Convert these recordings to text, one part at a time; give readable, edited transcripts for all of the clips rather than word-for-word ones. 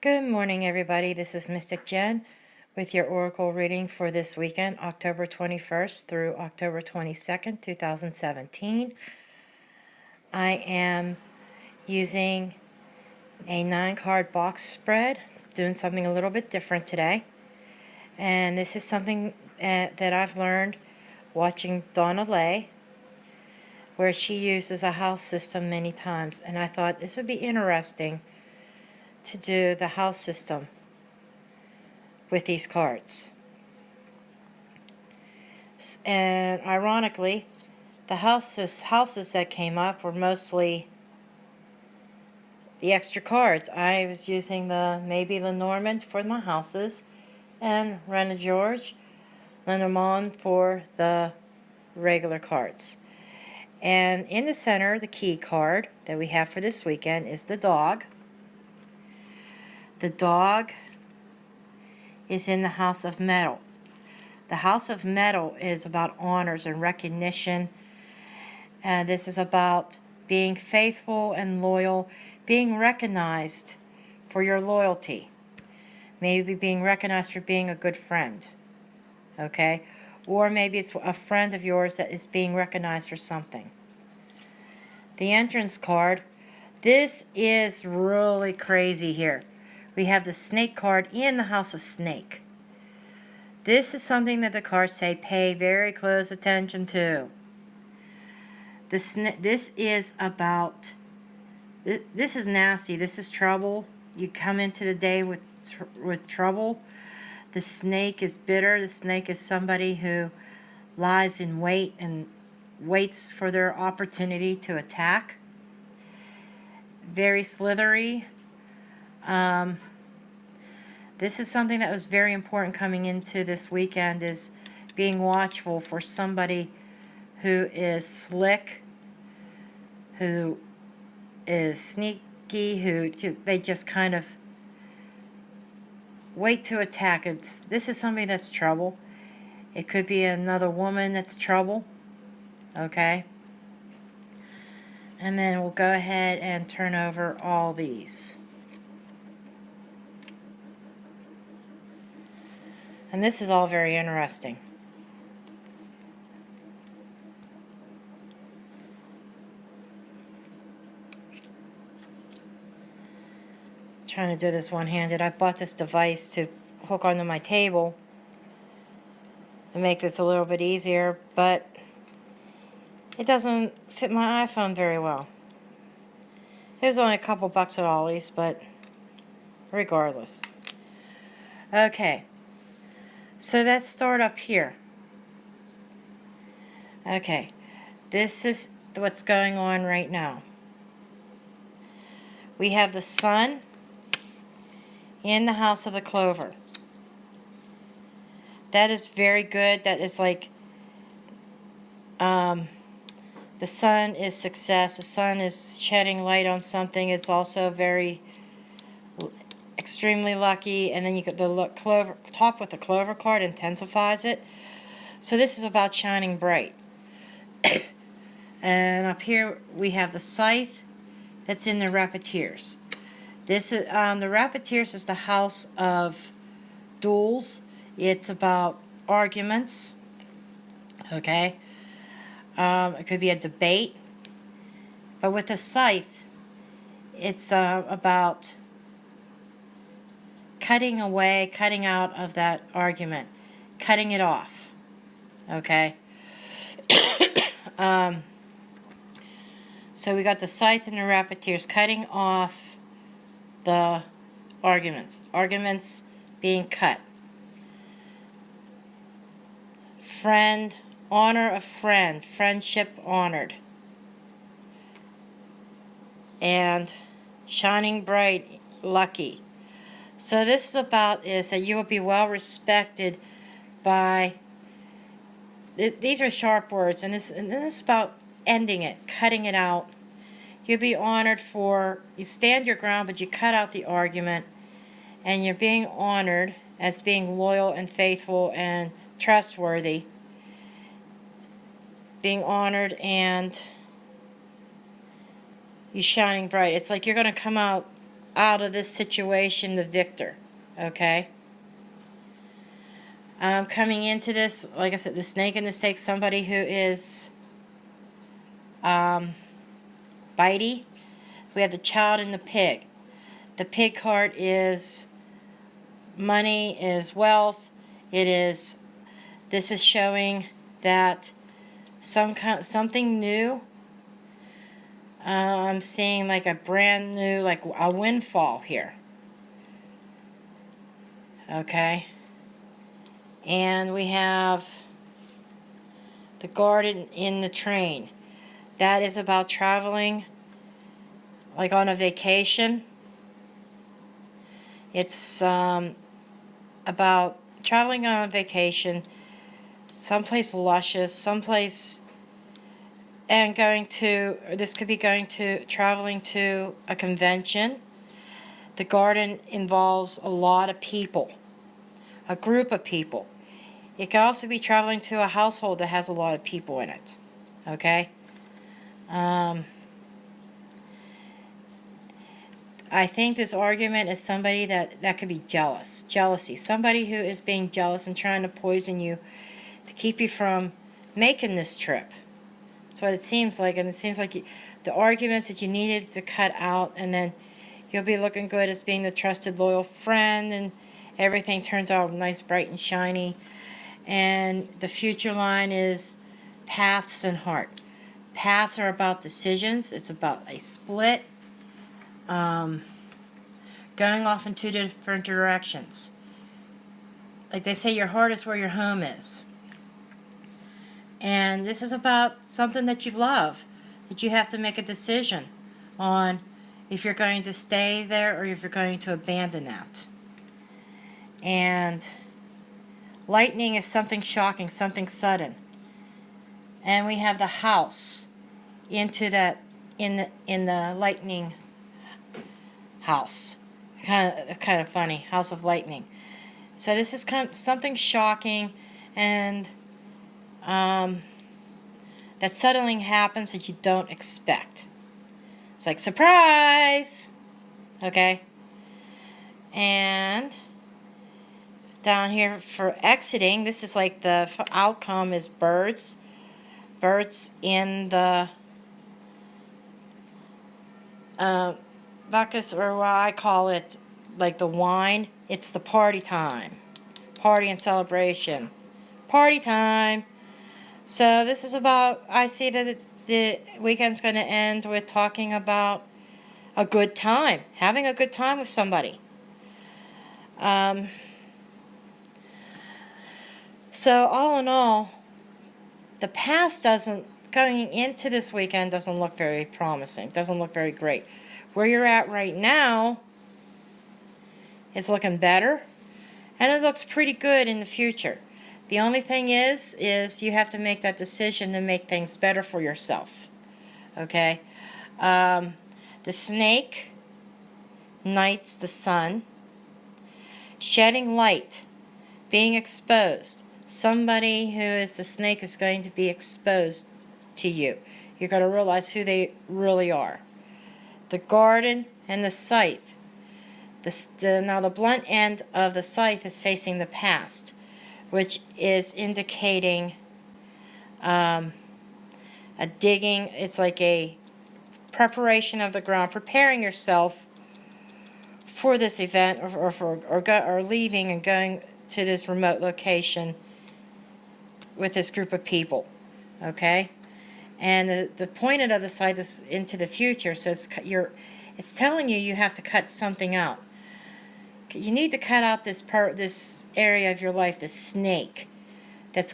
Good morning, everybody. This is Mystic Jen with your Oracle reading for this weekend, October 21st through October 22nd, 2017. I am using a 9-card box spread, doing something a little bit different today. And this is something that I've learned watching Donna Lay, where she uses a house system many times. And I thought this would be interesting to do the house system with these cards. And ironically, the houses that came up were mostly the extra cards. I was using maybe Lenormand for my houses and René-Georges, Lenormand for the regular cards. And in the center, the key card that we have for this weekend is the dog. The dog is in the House of Metal. The House of Metal is about honors and recognition. This is about being faithful and loyal, being recognized for your loyalty. Maybe being recognized for being a good friend. Okay? Or maybe it's a friend of yours that is being recognized for something. The entrance card. This is really crazy here. We have the snake card in the House of Snake. This is something that the cards say pay very close attention to. This is about, this is nasty. This is trouble. You come into the day with trouble. The snake is bitter. The snake is somebody who lies in wait and waits for their opportunity to attack. Very slithery. This is something that was very important coming into this weekend, is being watchful for somebody who is slick, who is sneaky, who they just kind of wait to attack. This is somebody that's trouble. It could be another woman that's trouble. Okay? And then we'll go ahead and turn over all these. And this is all very interesting. Trying to do this one-handed. I bought this device to hook onto my table to make this a little bit easier, but it doesn't fit my iPhone very well. It was only a couple bucks at Ollie's, but regardless. Okay. So let's start up here. Okay, this is what's going on right now. We have the sun in the House of the Clover. That is very good. That is like, the sun is success. The sun is shedding light on something. It's also very extremely lucky, and then you get the clover top with the clover card intensifies it. So this is about shining bright. And up here we have the scythe that's in the Rapeteers. This is the Rapeteers is the house of duels. It's about arguments. Okay, it could be a debate, but with the scythe, it's about cutting away, cutting out of that argument, cutting it off. Okay. So we got the scythe and the Rapeteers cutting off the arguments being cut. Friend, honor a friend, friendship honored. And shining bright, lucky. So this is about is that you will be well respected by, these are sharp words, and this is about ending it, cutting it out. You'll be honored for, you stand your ground, but you cut out the argument, and you're being honored as being loyal and faithful and trustworthy. Being honored, and you shining bright. It's like you're going to come out out of this situation the victor, okay? Coming into this, like I said, the snake and the stake, somebody who is bitey. We have the child and the pig. The pig card is money, is wealth. This is showing that something new. I'm seeing like a brand new, like a windfall here. Okay. And we have the garden in the train. That is about traveling, like on a vacation. It's about traveling on a vacation, someplace luscious, someplace, and this could be traveling to a convention. The garden involves a lot of people, a group of people. It could also be traveling to a household that has a lot of people in it. Okay? I think this argument is somebody that could be jealousy. Somebody who is being jealous and trying to poison you to keep you from making this trip. That's what it seems like. And it seems like the arguments that you needed to cut out, and then you'll be looking good as being the trusted, loyal friend, and everything turns out nice, bright, and shiny. And the future line is paths and heart. Paths are about decisions. It's about a split. Going off in two different directions. Like they say, your heart is where your home is. And this is about something that you love, that you have to make a decision on if you're going to stay there or if you're going to abandon that. And lightning is something shocking, something sudden. And we have the house into that in the lightning house. Kind of funny, house of lightning. So this is something shocking, and that suddenly happens that you don't expect. It's like surprise. Okay. And down here for exiting, this is like the outcome is birds. Birds in the buckets, or what I call it, like the wine. It's the party time. Party and celebration. Party time. So this is about, I see that the weekend's going to end with talking about a good time. Having a good time with somebody. So all in all, the past going into this weekend doesn't look very promising. Doesn't look very great. Where you're at right now is looking better, and it looks pretty good in the future. The only thing is you have to make that decision to make things better for yourself. Okay? The snake knights the sun. Shedding light. Being exposed. Somebody who is the snake is going to be exposed to you. You're going to realize who they really are. The garden and the scythe. Now the blunt end of the scythe is facing the past, which is indicating a digging. It's like a preparation of the ground, preparing yourself for this event, or leaving and going to this remote location with this group of people. Okay? And the point of the scythe is into the future, so it's telling you have to cut something out. You need to cut out this area of your life, this snake that's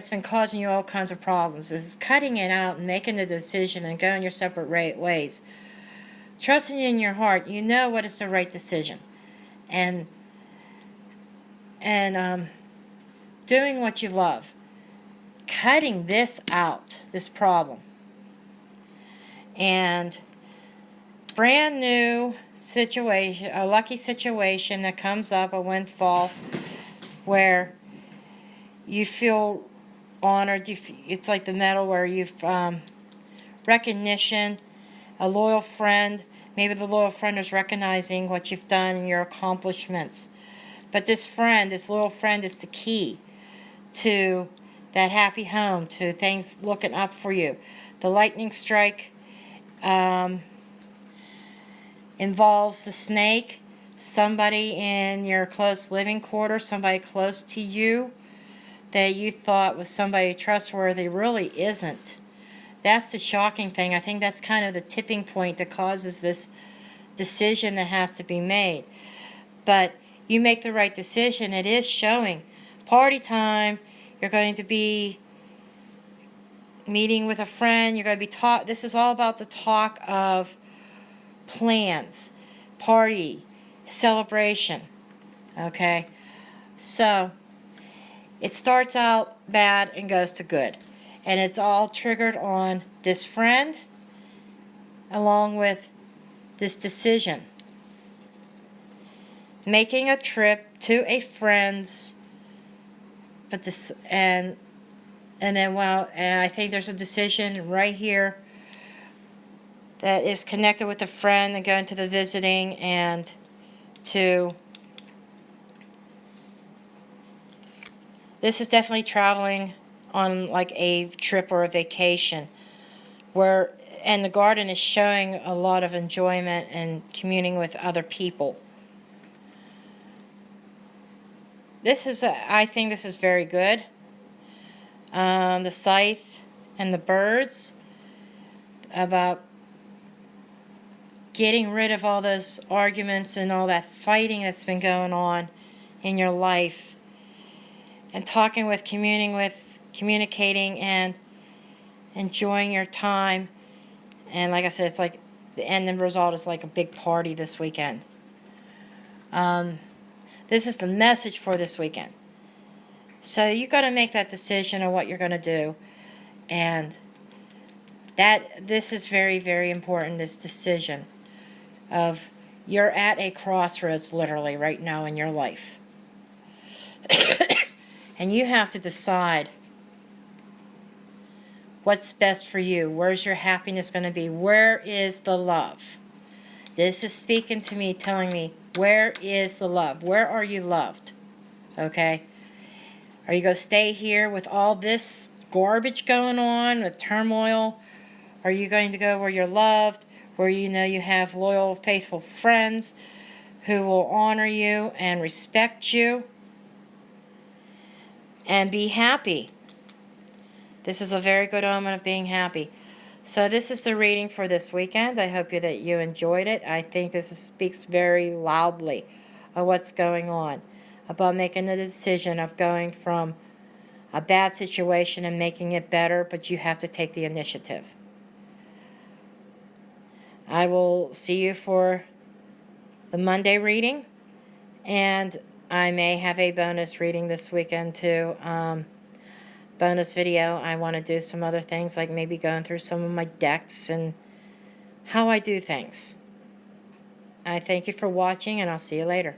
been causing you all kinds of problems. This is cutting it out and making the decision and going your separate ways. Trusting in your heart, you know what is the right decision, and doing what you love. Cutting this out, this problem. And brand new situation, a lucky situation that comes up, a windfall, where you feel honored. It's like the medal where you've recognition, a loyal friend Maybe the loyal friend is recognizing what you've done and your accomplishments. But this friend, this loyal friend, is the key to that happy home, to things looking up for you. The lightning strike involves the snake, somebody in your close living quarters, somebody close to you that you thought was somebody trustworthy really isn't. That's the shocking thing. I think that's kind of the tipping point that causes this decision that has to be made. But you make the right decision. It is showing. Party time. You're going to be meeting with a friend. You're going to be taught. This is all about the talk of plans, party, celebration. Okay? So, it starts out bad and goes to good. And it's all triggered on this friend along with this decision. Making a trip to a friend's, but this and then and I think there's a decision right here that is connected with a friend and going to the visiting and to this is definitely traveling on like a trip or a vacation and the garden is showing a lot of enjoyment and communing with other people. I think this is very good. The scythe and the birds, about getting rid of all those arguments and all that fighting that's been going on in your life, and communicating and enjoying your time. And like I said, it's like the end result is like a big party this weekend. This is the message for this weekend. So you got to make that decision of what you're going to do. And this is very, very important, this decision of you're at a crossroads literally right now in your life. And you have to decide what's best for you. Where's your happiness going to be? Where is the love? This is speaking to me, telling me, where is the love? Where are you loved? Okay? Are you going to stay here with all this garbage going on, with turmoil? Are you going to go where you're loved, where you know you have loyal, faithful friends who will honor you and respect you and be happy? This is a very good omen of being happy. So this is the reading for this weekend. I hope that you enjoyed it. I think this speaks very loudly of what's going on, about making the decision of going from a bad situation and making it better, but you have to take the initiative. I will see you for the Monday reading, and I may have a bonus reading this weekend too. Bonus video. I want to do some other things, like maybe going through some of my decks and how I do things. I thank you for watching, and I'll see you later.